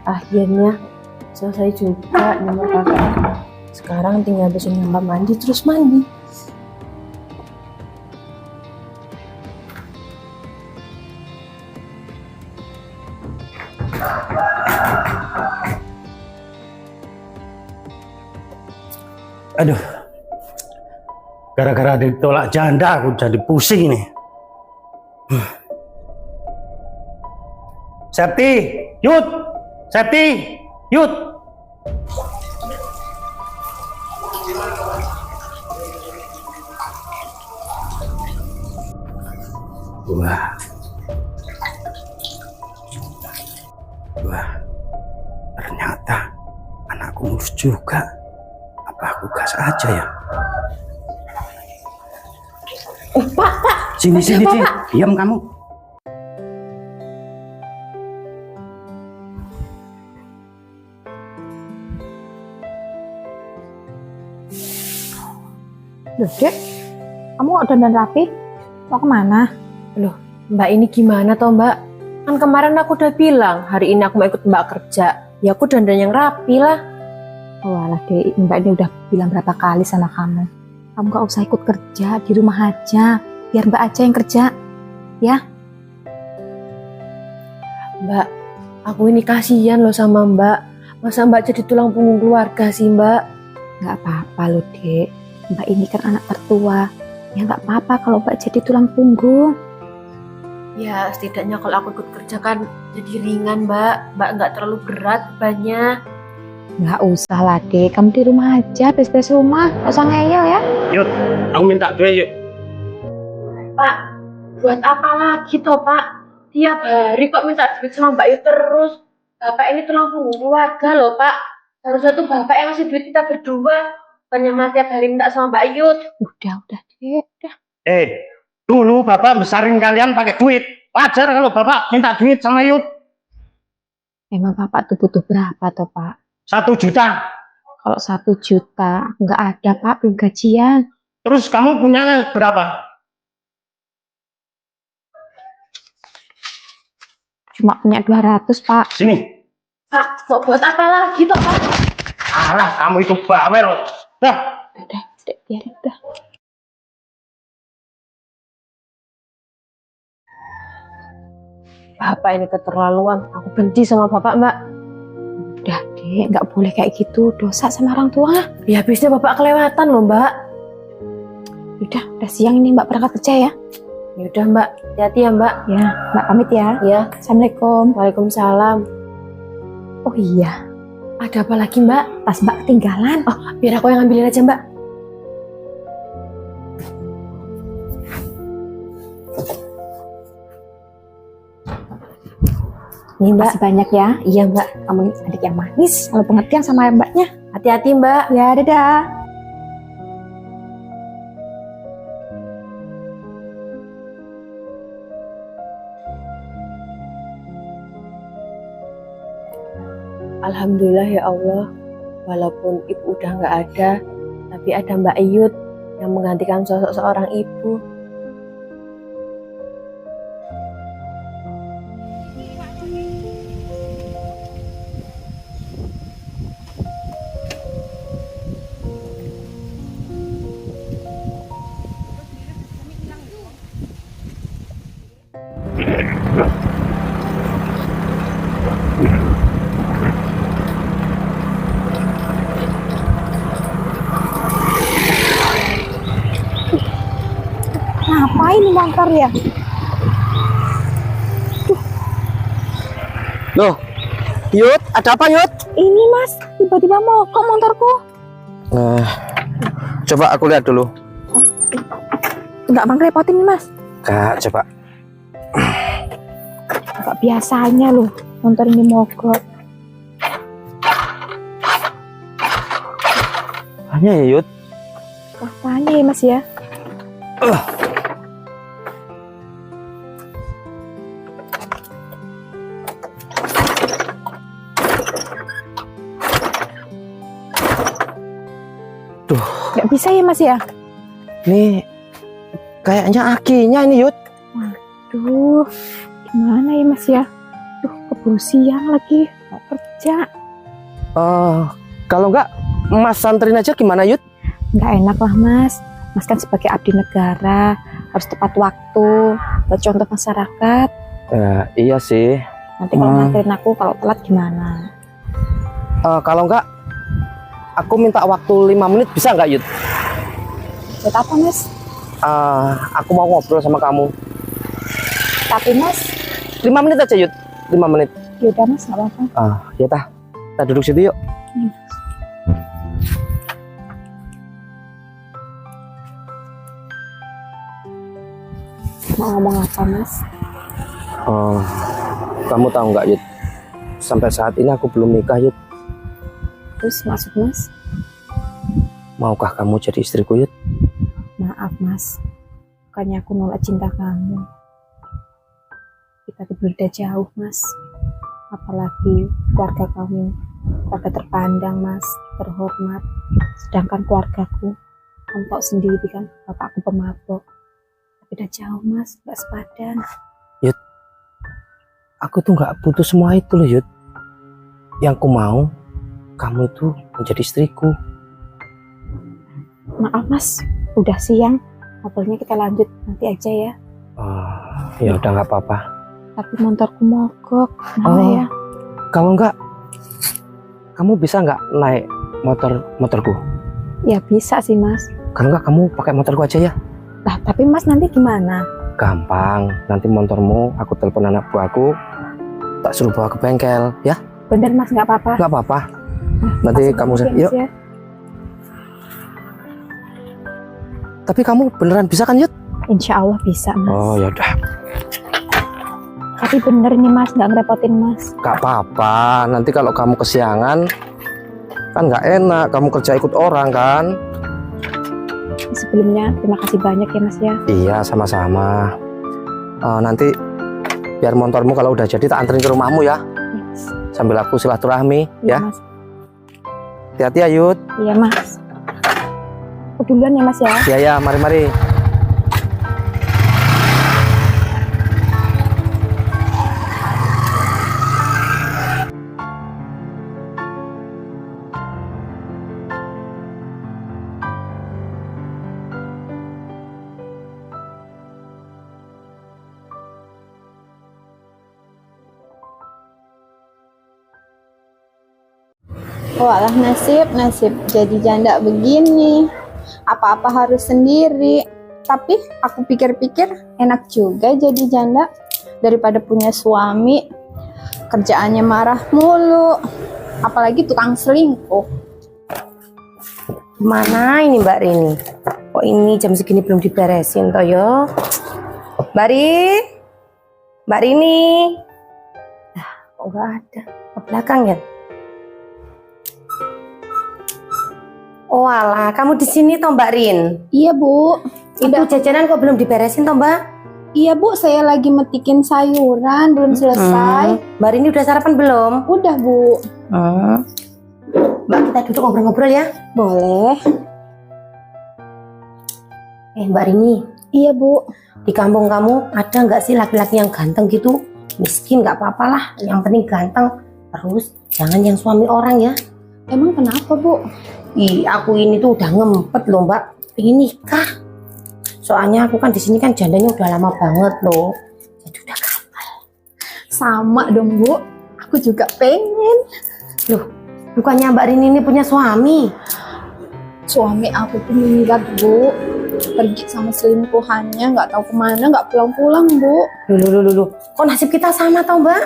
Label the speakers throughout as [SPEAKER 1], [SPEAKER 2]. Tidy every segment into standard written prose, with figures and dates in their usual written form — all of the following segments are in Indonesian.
[SPEAKER 1] Akhirnya selesai juga nyamar kakak. Sekarang tinggal besok nyamar mandi terus mandi.
[SPEAKER 2] Aduh, gara-gara ditolak janda aku jadi pusing nih. Septi, Yud, Septi, Yud. Wah, ternyata anakku ngurus juga. Apa aku gas aja ya?
[SPEAKER 1] Pak.
[SPEAKER 2] Sini, diam kamu.
[SPEAKER 3] Loh, Dek, kamu kok dandan rapi? Mau kemana?
[SPEAKER 1] Loh, Mbak ini gimana toh Mbak? Kan kemarin aku udah bilang hari ini aku mau ikut Mbak kerja. Ya aku dandan yang rapi lah.
[SPEAKER 3] Oh alah Dek, Mbak ini udah bilang berapa kali sama kamu. Kamu gak usah ikut kerja, di rumah aja. Biar Mbak aja yang kerja, ya?
[SPEAKER 1] Mbak, aku ini kasihan loh sama Mbak. Masa Mbak jadi tulang punggung keluarga sih Mbak?
[SPEAKER 3] Gak apa-apa loh Dek. Mbak ini kan anak tertua. Ya gak apa-apa kalau Mbak jadi tulang punggung.
[SPEAKER 1] Ya setidaknya kalau aku ikut kerja kan jadi ringan Mbak. Mbak nggak terlalu berat bebannya.
[SPEAKER 3] Gak usah lah Dek, kamu di rumah aja, beres-beres rumah. Gak usah ngeyel ya.
[SPEAKER 2] Yud, aku minta duit yuk.
[SPEAKER 1] Pak, buat apa lagi toh Pak? Tiap hari kok minta duit sama Mbak Yu terus. Bapak ini tulang punggung keluarga loh Pak. Harusnya tuh Bapak yang ngasih duit kita berdua. Bukannya malah tiap hari minta sama Mbak Yu.
[SPEAKER 3] Udah Dek, udah.
[SPEAKER 2] Dulu Bapak besarin kalian pakai duit. Wajar kalau Bapak minta duit sama Yud.
[SPEAKER 3] Emang Bapak tuh butuh berapa toh Pak?
[SPEAKER 2] 1 juta.
[SPEAKER 3] Kalau 1 juta, nggak ada Pak, belum gajian.
[SPEAKER 2] Terus kamu punya berapa?
[SPEAKER 3] Cuma punya 200 Pak.
[SPEAKER 2] Sini.
[SPEAKER 1] Pak, mau buat apa lagi toh Pak?
[SPEAKER 2] Alah, kamu itu bawel. Dah.
[SPEAKER 3] Udah, Dek, biarin udah.
[SPEAKER 1] Bapak ini keterlaluan. Aku benci sama Bapak Mbak.
[SPEAKER 3] Udah Dek, nggak boleh kayak gitu, dosa sama orang tua.
[SPEAKER 1] Ya habisnya Bapak kelewatan loh Mbak.
[SPEAKER 3] Udah siang ini Mbak berangkat kerja ya.
[SPEAKER 1] Ya udah Mbak, hati-hati ya Mbak.
[SPEAKER 3] Ya, Mbak pamit ya.
[SPEAKER 1] Ya,
[SPEAKER 3] Assalamualaikum.
[SPEAKER 1] Waalaikumsalam.
[SPEAKER 3] Oh iya,
[SPEAKER 1] Ada apa lagi Mbak?
[SPEAKER 3] tas Mbak ketinggalan.
[SPEAKER 1] Oh, biar aku yang ngambilin aja Mbak. Nih Mbak.
[SPEAKER 3] Makasih banyak ya.
[SPEAKER 1] Iya Mbak.
[SPEAKER 3] Kamu nih adik yang manis, kalau pengertian sama Mbaknya.
[SPEAKER 1] Hati-hati Mbak.
[SPEAKER 3] Ya, dadah.
[SPEAKER 1] Alhamdulillah ya Allah. Walaupun ibu udah nggak ada, tapi ada Mbak Iyut yang menggantikan sosok seorang ibu.
[SPEAKER 3] Ngapain ini motor ya?
[SPEAKER 4] Loh, Yud, ada apa Yud?
[SPEAKER 3] Ini Mas, tiba-tiba mogok motorku.
[SPEAKER 4] Coba aku lihat dulu.
[SPEAKER 3] Nggak bang repotin nih Mas.
[SPEAKER 4] Kak, coba.
[SPEAKER 3] Nggak biasanya loh, motor ini mogok.
[SPEAKER 4] Hanya ya Yud.
[SPEAKER 3] Wah, tanya ya Mas ya.
[SPEAKER 4] Duh,
[SPEAKER 3] Nggak bisa ya Mas ya?
[SPEAKER 4] nih kayaknya akinya ini Yud.
[SPEAKER 3] Duh, gimana ya Mas ya? Duh, keburu siang lagi, mau kerja.
[SPEAKER 4] Kalau enggak, Mas anterin aja gimana Yud?
[SPEAKER 3] Nggak enak lah Mas. Mas kan sebagai abdi negara, harus tepat waktu, buat contoh masyarakat.
[SPEAKER 4] Iya sih.
[SPEAKER 3] Nanti kalau nganterin aku, kalau telat gimana?
[SPEAKER 4] Kalau enggak, aku minta waktu 5 menit bisa nggak Yud?
[SPEAKER 3] Buat apa Mas?
[SPEAKER 4] Aku mau ngobrol sama kamu.
[SPEAKER 3] Tapi Mas,
[SPEAKER 4] 5 menit aja Yud, 5 menit.
[SPEAKER 3] yaudah Mas, nggak apa-apa.
[SPEAKER 4] Ya tah, kita duduk situ yuk.
[SPEAKER 3] Mau ngomong apa Mas?
[SPEAKER 4] Kamu tahu nggak Yud? Sampai saat ini aku belum nikah Yud.
[SPEAKER 3] Terus maksud Mas?
[SPEAKER 4] Maukah kamu jadi istriku Yud?
[SPEAKER 3] Maaf Mas, bukannya aku nolak cinta kamu. Kita berbeda jauh Mas. Apalagi keluarga kamu, keluarga terpandang Mas, terhormat. Sedangkan keluargaku, kamu tahu sendiri kan, bapakku pemabok. Beda jauh Mas, gak sepadan.
[SPEAKER 4] Yud, aku tuh nggak butuh semua itu loh Yud. Yang ku mau, kamu itu menjadi istriku.
[SPEAKER 3] Maaf Mas, udah siang. Ngobrolnya kita lanjut nanti aja ya.
[SPEAKER 4] Ya udah nggak apa-apa.
[SPEAKER 3] Tapi motorku mogok, mana ya?
[SPEAKER 4] Kalau enggak, kamu bisa nggak naik motorku?
[SPEAKER 3] Ya bisa sih Mas.
[SPEAKER 4] Kalau enggak, kamu pakai motorku aja ya.
[SPEAKER 3] Lah tapi Mas nanti gimana?
[SPEAKER 4] Gampang, nanti motormu aku telepon anak buahku, tak suruh bawa ke bengkel ya.
[SPEAKER 3] Bener Mas, nggak apa-apa.
[SPEAKER 4] Nggak apa-apa. Nanti kamu yuk.
[SPEAKER 3] Ya.
[SPEAKER 4] Tapi kamu beneran bisa kan Yud?
[SPEAKER 3] Insya Allah bisa Mas.
[SPEAKER 4] Ya udah.
[SPEAKER 3] Tapi bener nih Mas, nggak ngerepotin Mas.
[SPEAKER 4] Gak apa-apa, nanti kalau kamu kesiangan kan nggak enak, kamu kerja ikut orang kan.
[SPEAKER 3] Sebelumnya terima kasih banyak ya Mas ya.
[SPEAKER 4] Iya, sama-sama. Nanti biar motormu kalau udah jadi tak anterin ke rumahmu ya.
[SPEAKER 3] Yes.
[SPEAKER 4] Sambil aku silaturahmi ya.
[SPEAKER 3] Mas.
[SPEAKER 4] Hati-hati ya Yud.
[SPEAKER 3] Iya Mas. Aku duluan ya Mas ya.
[SPEAKER 4] Iya ya, mari-mari.
[SPEAKER 5] Walah nasib jadi janda begini. Apa-apa harus sendiri. Tapi aku pikir-pikir enak juga jadi janda daripada punya suami. Kerjaannya marah mulu. Apalagi tukang selingkuh.
[SPEAKER 6] Mana ini Mbak Rini? Kok ini jam segini belum diberesin toh yo? Mbak Rini? Mbak Rini? Kok nggak ada? Ke belakang ya? Oh alah, kamu di sini toh Mbak Rin?
[SPEAKER 5] Iya Bu.
[SPEAKER 6] Ibu jajanan kok belum diberesin toh Mbak?
[SPEAKER 5] Iya Bu, saya lagi metikin sayuran belum selesai.
[SPEAKER 6] Mbak Rini udah sarapan belum?
[SPEAKER 5] Udah Bu.
[SPEAKER 6] Mbak kita duduk ngobrol-ngobrol ya?
[SPEAKER 5] Boleh.
[SPEAKER 6] Mbak Rini.
[SPEAKER 5] Iya Bu.
[SPEAKER 6] Di kampung kamu ada nggak sih laki-laki yang ganteng gitu? Miskin nggak apa-apa lah, yang penting ganteng. Terus jangan yang suami orang ya.
[SPEAKER 5] Emang kenapa Bu?
[SPEAKER 6] Aku ini tuh udah ngempet loh Mbak, pengen nikah. Soalnya aku kan di sini kan jandanya udah lama banget loh, jadi udah gampang.
[SPEAKER 5] Sama dong Bu, aku juga pengen.
[SPEAKER 6] Loh, bukannya Mbak Rini ini punya suami?
[SPEAKER 5] Suami aku tuh meninggal Bu, pergi sama selingkuhannya, nggak tahu kemana, nggak pulang-pulang Bu.
[SPEAKER 6] Loh, kok nasib kita sama tau Mbak?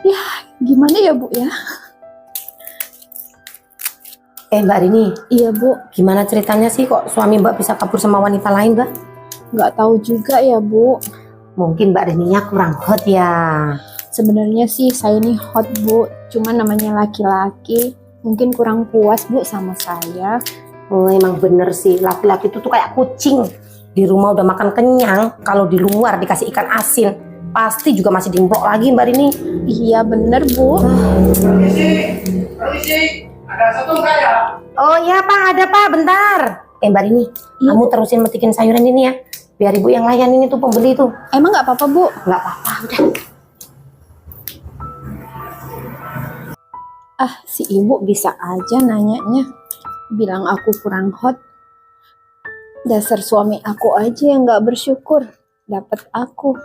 [SPEAKER 5] Ya gimana ya Bu ya?
[SPEAKER 6] Mbak Rini.
[SPEAKER 5] Iya Bu.
[SPEAKER 6] Gimana ceritanya sih kok suami Mbak bisa kabur sama wanita lain Mbak?
[SPEAKER 5] Nggak tahu juga ya Bu.
[SPEAKER 6] Mungkin Mbak Rininya kurang hot ya.
[SPEAKER 5] Sebenarnya sih saya ini hot Bu, cuman namanya laki-laki mungkin kurang puas Bu sama saya.
[SPEAKER 6] Emang bener sih, laki-laki itu tuh kayak kucing. Di rumah udah makan kenyang, kalau di luar dikasih ikan asin pasti juga masih dimplok lagi Mbak Rini.
[SPEAKER 5] Iya bener Bu.
[SPEAKER 2] Permisi, ada satu enggak ya?
[SPEAKER 6] Oh ya Pak, ada Pak, bentar. Mbak Rini, kamu terusin metikin sayuran ini ya, biar ibu yang layan ini tuh pembeli tuh.
[SPEAKER 5] Emang nggak apa-apa Bu?
[SPEAKER 6] Nggak apa-apa, udah.
[SPEAKER 5] Ah, si ibu bisa aja nanyanya. Bilang aku kurang hot. Dasar suami aku aja yang gak bersyukur dapat aku.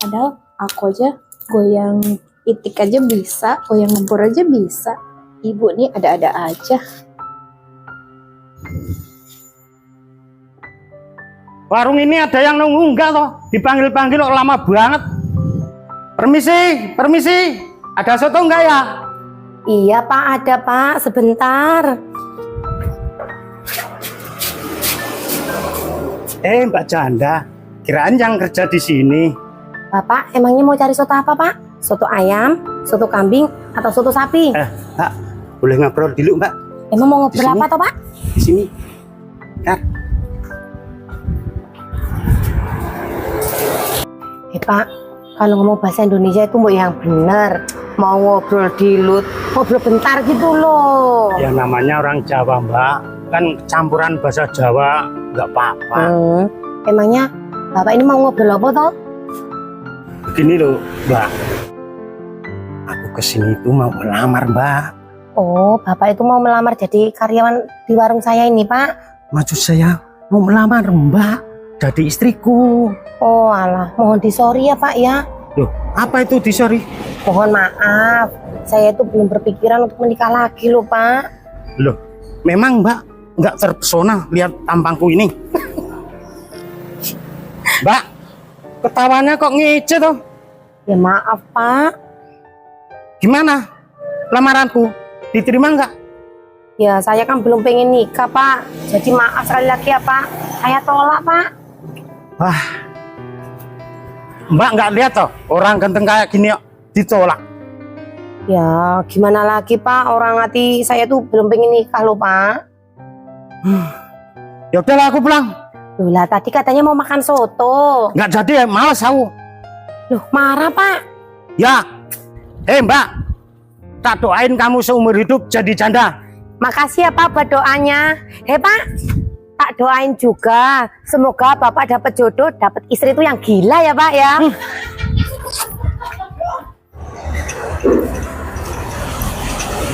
[SPEAKER 5] Padahal aku aja goyang itik aja bisa, goyang ngebor aja bisa. Ibu nih ada-ada aja.
[SPEAKER 2] Warung ini ada yang nunggu enggak toh? Dipanggil-panggil kok lama banget. Permisi, permisi. Ada soto enggak ya?
[SPEAKER 6] Iya Pak, ada Pak, sebentar.
[SPEAKER 2] Mbak Janda, kirain yang kerja di sini.
[SPEAKER 6] Bapak emangnya mau cari soto apa Pak? Soto ayam, soto kambing, atau soto sapi?
[SPEAKER 2] Mbak, boleh ngobrol dulu Mbak?
[SPEAKER 6] Emang mau ngobrol
[SPEAKER 2] Di sini?
[SPEAKER 6] apa toh Pak?
[SPEAKER 2] Di sini. Kar.
[SPEAKER 6] Pak, kalau ngomong bahasa Indonesia itu mau yang bener. Mau ngobrol dilut, ngobrol bentar gitu loh.
[SPEAKER 2] Ya namanya orang Jawa Mbak, kan campuran bahasa Jawa, nggak apa-apa.
[SPEAKER 6] Emangnya Bapak ini mau ngobrol apa toh?
[SPEAKER 2] Begini loh Mbak, aku kesini itu mau melamar Mbak.
[SPEAKER 6] Oh, Bapak itu mau melamar jadi karyawan di warung saya ini Pak?
[SPEAKER 2] Maksud saya mau melamar Mbak jadi istriku.
[SPEAKER 6] Oh alah, mohon disori ya Pak ya.
[SPEAKER 2] Loh, apa itu disori?
[SPEAKER 6] Mohon maaf, saya itu belum berpikiran untuk menikah lagi loh Pak.
[SPEAKER 2] Loh, memang Mbak nggak terpesona lihat tampangku ini? Mbak, ketawanya kok ngece toh?
[SPEAKER 6] Ya maaf Pak.
[SPEAKER 2] Gimana lamaranku? Diterima nggak?
[SPEAKER 6] Ya saya kan belum pengen nikah Pak. Jadi maaf sekali lagi ya Pak. Saya tolak Pak.
[SPEAKER 2] Wah, Mbak nggak lihat toh orang ganteng kayak gini kok ditolak.
[SPEAKER 6] Ya gimana lagi Pak, orang hati saya tuh belum pengen nikah loh Pak.
[SPEAKER 2] Ya udahlah aku pulang.
[SPEAKER 6] Loh lah tadi katanya mau makan soto.
[SPEAKER 2] Nggak jadi, males aku.
[SPEAKER 6] Loh marah Pak.
[SPEAKER 2] Ya, Mbak, tak doain kamu seumur hidup jadi janda.
[SPEAKER 6] Makasih ya Pak buat doanya. Pak, tak doain juga. Semoga Bapak dapat jodoh, dapat istri itu yang gila ya Pak ya.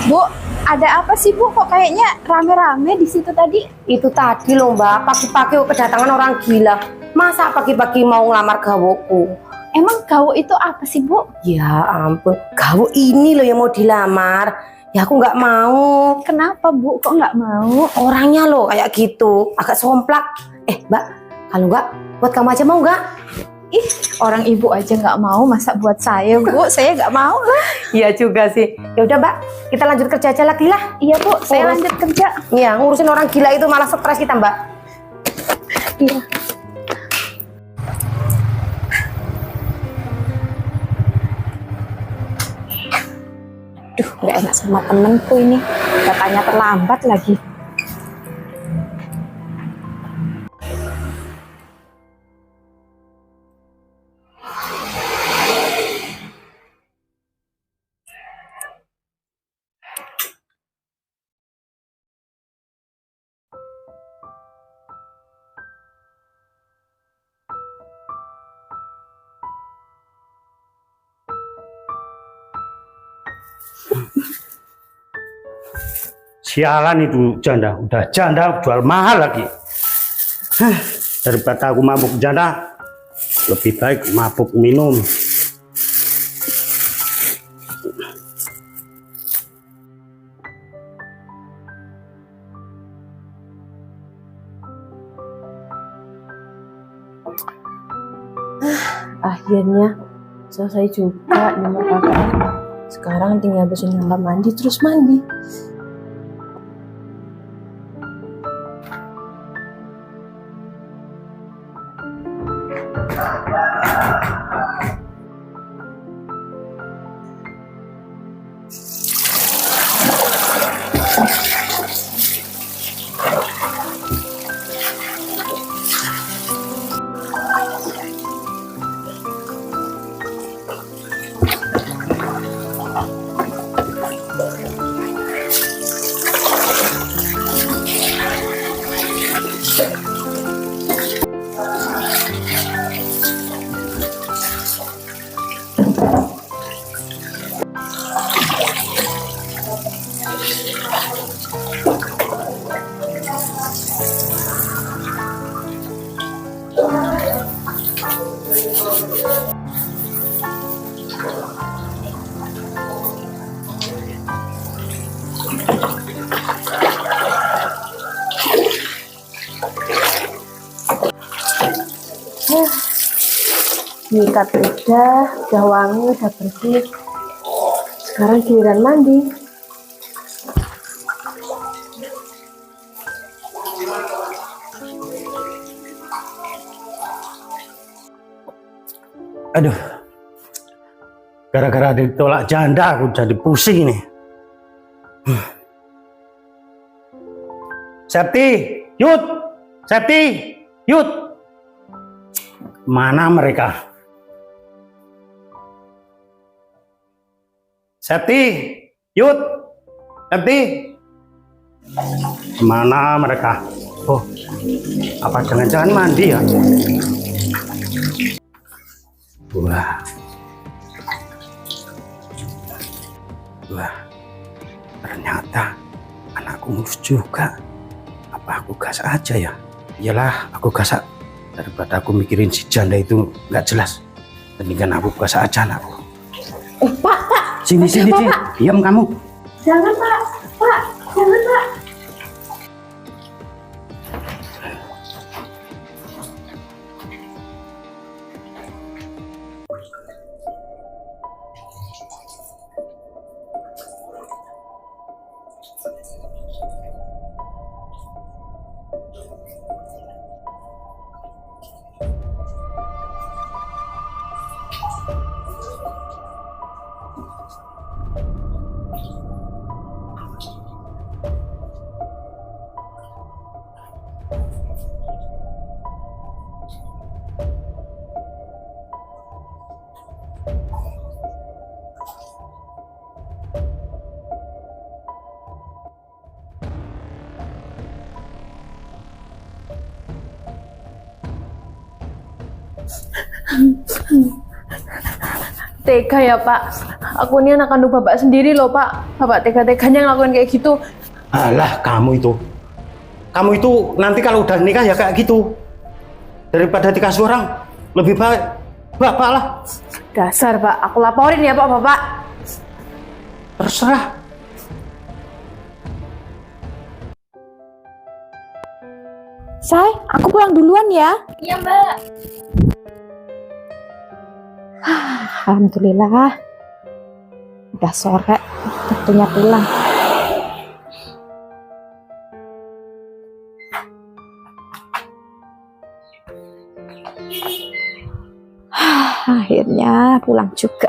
[SPEAKER 5] Bu, ada apa sih Bu? Kok kayaknya rame-rame di situ tadi?
[SPEAKER 6] Itu tadi loh Mbak, pagi-pagi kedatangan orang gila. Masa pagi-pagi mau ngelamar gawoku?
[SPEAKER 5] Emang gawo itu apa sih Bu?
[SPEAKER 6] Ya ampun, gawo ini loh yang mau dilamar. Ya aku nggak mau.
[SPEAKER 5] Kenapa Bu? Kok nggak mau?
[SPEAKER 6] Orangnya loh kayak gitu, agak somplak. Mbak, kalau nggak buat kamu aja mau nggak?
[SPEAKER 5] Ih, orang ibu aja nggak mau, masa buat saya Bu? Saya nggak mau lah.
[SPEAKER 6] Iya juga sih. Ya udah Mbak, kita lanjut kerja aja lagi lah.
[SPEAKER 5] Iya Bu, saya
[SPEAKER 6] Urus.
[SPEAKER 5] lanjut kerja.
[SPEAKER 6] Iya, ngurusin orang gila itu malah stres kita Mbak.
[SPEAKER 5] Iya. Duh, nggak enak sama temenku ini. Katanya terlambat lagi.
[SPEAKER 2] Sialan itu janda, udah janda jual mahal lagi. Daripada aku mabuk janda, lebih baik mabuk minum.
[SPEAKER 3] Akhirnya selesai juga nyemur pakaian. Sekarang tinggal bersihin kamar mandi terus mandi.
[SPEAKER 6] Nyikat udah wangi, udah bersih. Sekarang giliran mandi.
[SPEAKER 2] Aduh, gara-gara ditolak janda aku jadi pusing nih. Septi, Yud, Septi, Yud. Mana mereka? Septi, Yud, Septi. Mana mereka? Oh, apa jangan-jangan mandi ya? Wah, ternyata anakku mulus juga. Apa aku gas aja ya? Iyalah, aku gas daripada aku mikirin si janda itu nggak jelas. Mendingan aku gas aja anakku.
[SPEAKER 6] Pak,
[SPEAKER 2] Sini, diam kamu.
[SPEAKER 6] jangan Pak, jangan Pak.
[SPEAKER 1] Tega ya Pak, aku ini anak kandung Bapak sendiri loh Pak. Bapak tega-teganya ngelakuin kayak gitu.
[SPEAKER 2] Alah, kamu itu nanti kalau udah nikah ya kayak gitu. Daripada dikasih orang, lebih baik Bapak lah.
[SPEAKER 1] Dasar Pak, aku laporin ya Pak Bapak.
[SPEAKER 2] Terserah.
[SPEAKER 3] Say, aku pulang duluan ya.
[SPEAKER 1] Iya Mbak.
[SPEAKER 3] Alhamdulillah. Udah sore, waktunya pulang. Akhirnya pulang juga.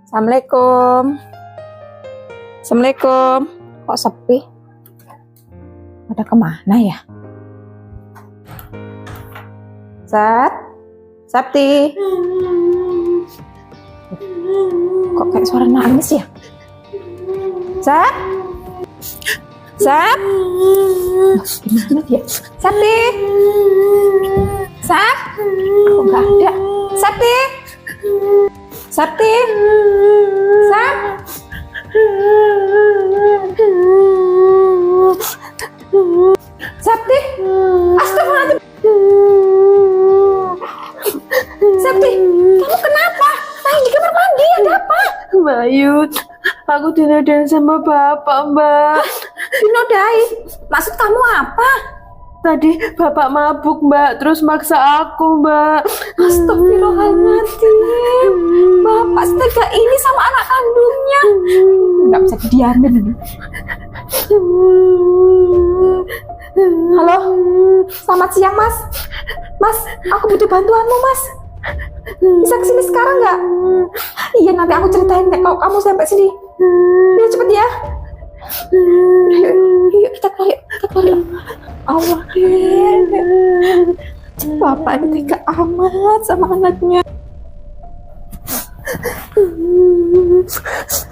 [SPEAKER 3] Assalamualaikum. Assalamualaikum. Kok sepi? Pada kemana ya? Sapti. Kok kayak suara nangis ya? Sap. Gimana dia? Sapti. Sap. Kok nggak ada? Sapti. Sapti. Sap. Sapti. Astagfirullahaladzim. Sapti, kamu kenapa? Main di kamar mandi, ada apa?
[SPEAKER 1] Mbak Yud, aku dinodai sama Bapak Mbak.
[SPEAKER 3] Dinodai? Maksud kamu apa?
[SPEAKER 1] Tadi Bapak mabuk Mbak, terus maksa aku Mbak.
[SPEAKER 3] Astagfirullahaladzim. Bapak setega ini sama anak kandungnya. Nggak bisa didiamin ini. Halo, selamat siang Mas. Mas, aku butuh bantuanmu Mas. Bisa kesini sekarang nggak? Iya, nanti aku ceritain deh kalau kamu sampai sini. Ya cepet ya. Yuk kita keluar yuk. Allah, Bapak ini tega amat sama anaknya.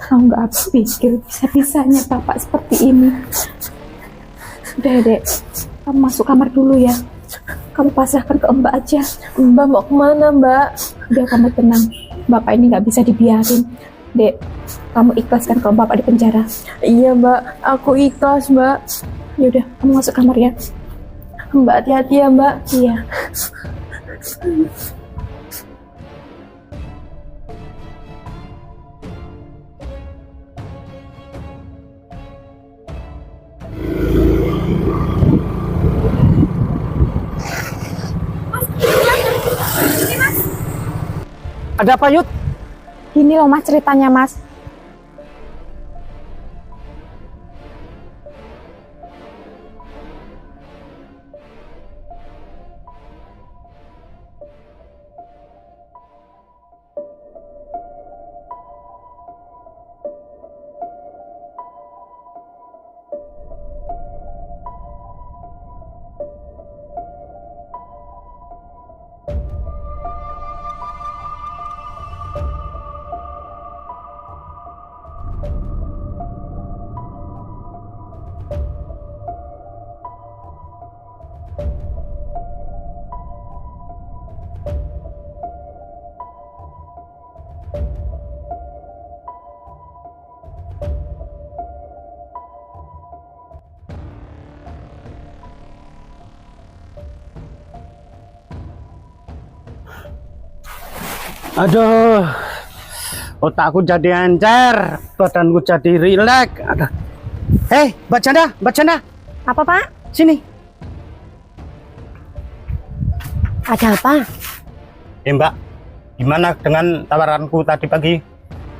[SPEAKER 3] Kamu nggak habis pikir bisa-bisanya Bapak seperti ini. Udah Dek, kamu masuk kamar dulu ya. Kamu pasrahkan ke Mbak aja.
[SPEAKER 1] Mbak mau kemana Mbak?
[SPEAKER 3] Udah kamu tenang, Bapak ini nggak bisa dibiarin. Dek, kamu ikhlas kan kalau bapak di penjara?
[SPEAKER 1] Iya mbak, aku ikhlas mbak.
[SPEAKER 3] Yaudah, kamu masuk kamar ya.
[SPEAKER 1] Mbak hati-hati ya mbak.
[SPEAKER 3] Iya.
[SPEAKER 4] Ada apa Yud?
[SPEAKER 3] Gini loh mas ceritanya mas.
[SPEAKER 2] Aduh, otakku jadi encer, badanku jadi rileks. Hei, Mbak Janda,
[SPEAKER 6] Apa Pak?
[SPEAKER 2] sini.
[SPEAKER 6] Ada apa?
[SPEAKER 2] Mbak, gimana dengan tawaranku tadi pagi?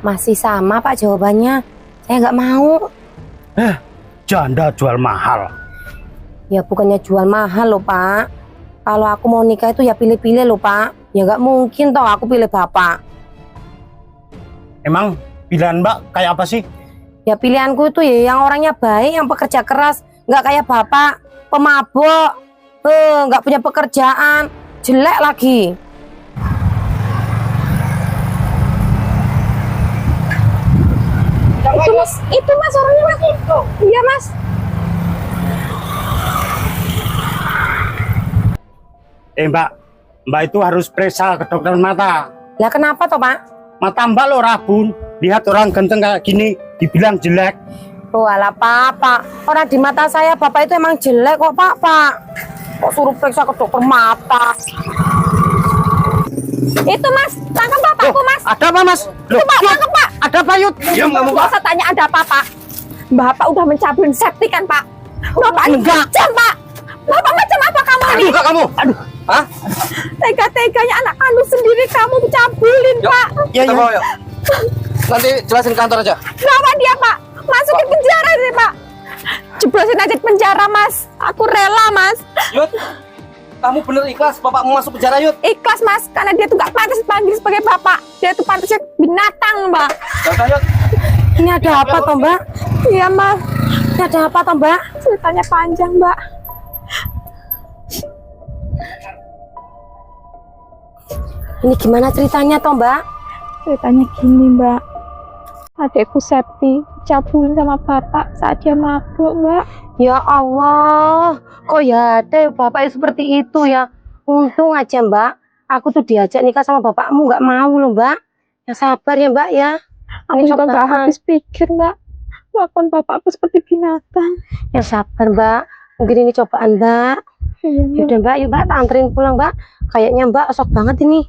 [SPEAKER 6] Masih sama Pak jawabannya. Saya nggak mau.
[SPEAKER 2] Janda jual mahal.
[SPEAKER 6] Ya bukannya jual mahal loh Pak. Kalau aku mau nikah itu ya pilih-pilih loh Pak. Ya nggak mungkin toh aku pilih Bapak.
[SPEAKER 2] Emang pilihan Mbak kayak apa sih?
[SPEAKER 6] Ya pilihanku itu ya yang orangnya baik, yang pekerja keras. Nggak kayak Bapak, pemabok. Nggak punya pekerjaan. Jelek lagi.
[SPEAKER 3] Itu mas orangnya mas. Iya mas.
[SPEAKER 2] Mbak itu harus periksa ke dokter mata.
[SPEAKER 6] Lah kenapa toh Pak?
[SPEAKER 2] Mata Mbak lo rabun. Lihat orang ganteng kayak gini, dibilang jelek.
[SPEAKER 6] Oh alah Pak. Orang di mata saya Bapak itu emang jelek kok Pak. Kok suruh periksa ke dokter mata?
[SPEAKER 3] Itu mas, tangkap bapakku mas.
[SPEAKER 2] Ada apa Mas? Loh,
[SPEAKER 3] Pak, tangkap Pak.
[SPEAKER 2] ada apa Yud? Diam kamu
[SPEAKER 3] Gak usah tanya ada apa Pak. Bapak udah mencaburin septic kan Pak. Bapak
[SPEAKER 2] Enggak.
[SPEAKER 3] macam Pak. Bapak macam apa kamu ini?
[SPEAKER 2] Aduh, kamu. Aduh. Hah?
[SPEAKER 3] Tega-teganya anak kandung sendiri kamu cabulin Pak.
[SPEAKER 2] Ya, ya.
[SPEAKER 4] Nanti jelasin kantor aja.
[SPEAKER 3] Bawa dia Pak. Masukin penjara deh Pak. Jeblosin aja di penjara mas. Aku rela mas.
[SPEAKER 4] Yud, kamu bener ikhlas bapak mau masuk penjara Yud?
[SPEAKER 3] Ikhlas mas. Karena dia tuh gak pantas dipanggil sebagai bapak. Dia tuh pantasnya binatang Mbak.
[SPEAKER 4] Yaudah Yud.
[SPEAKER 6] Ini ada apa toh Mbak?
[SPEAKER 3] Iya mas.
[SPEAKER 6] Ini ada apa toh Mbak?
[SPEAKER 3] Ceritanya panjang Mbak.
[SPEAKER 6] Ini gimana ceritanya toh Mbak?
[SPEAKER 3] Ceritanya gini Mbak. Adekku Septi cabulin sama bapak saat dia mabuk Mbak.
[SPEAKER 6] Ya Allah, kok ya ada bapak seperti itu ya? Untung aja Mbak, aku tuh diajak nikah sama bapakmu nggak mau loh Mbak. Ya sabar ya Mbak ya.
[SPEAKER 3] Aku
[SPEAKER 6] Ini
[SPEAKER 3] juga gak
[SPEAKER 6] cobaan.
[SPEAKER 3] habis pikir Mbak. Lakukan bapakku seperti binatang.
[SPEAKER 6] Ya sabar Mbak, mungkin ini cobaan Mbak.
[SPEAKER 3] Iya Mbak.
[SPEAKER 6] Yaudah Mbak, yuk Mbak, tak anterin pulang Mbak. Kayaknya Mbak esok banget ini.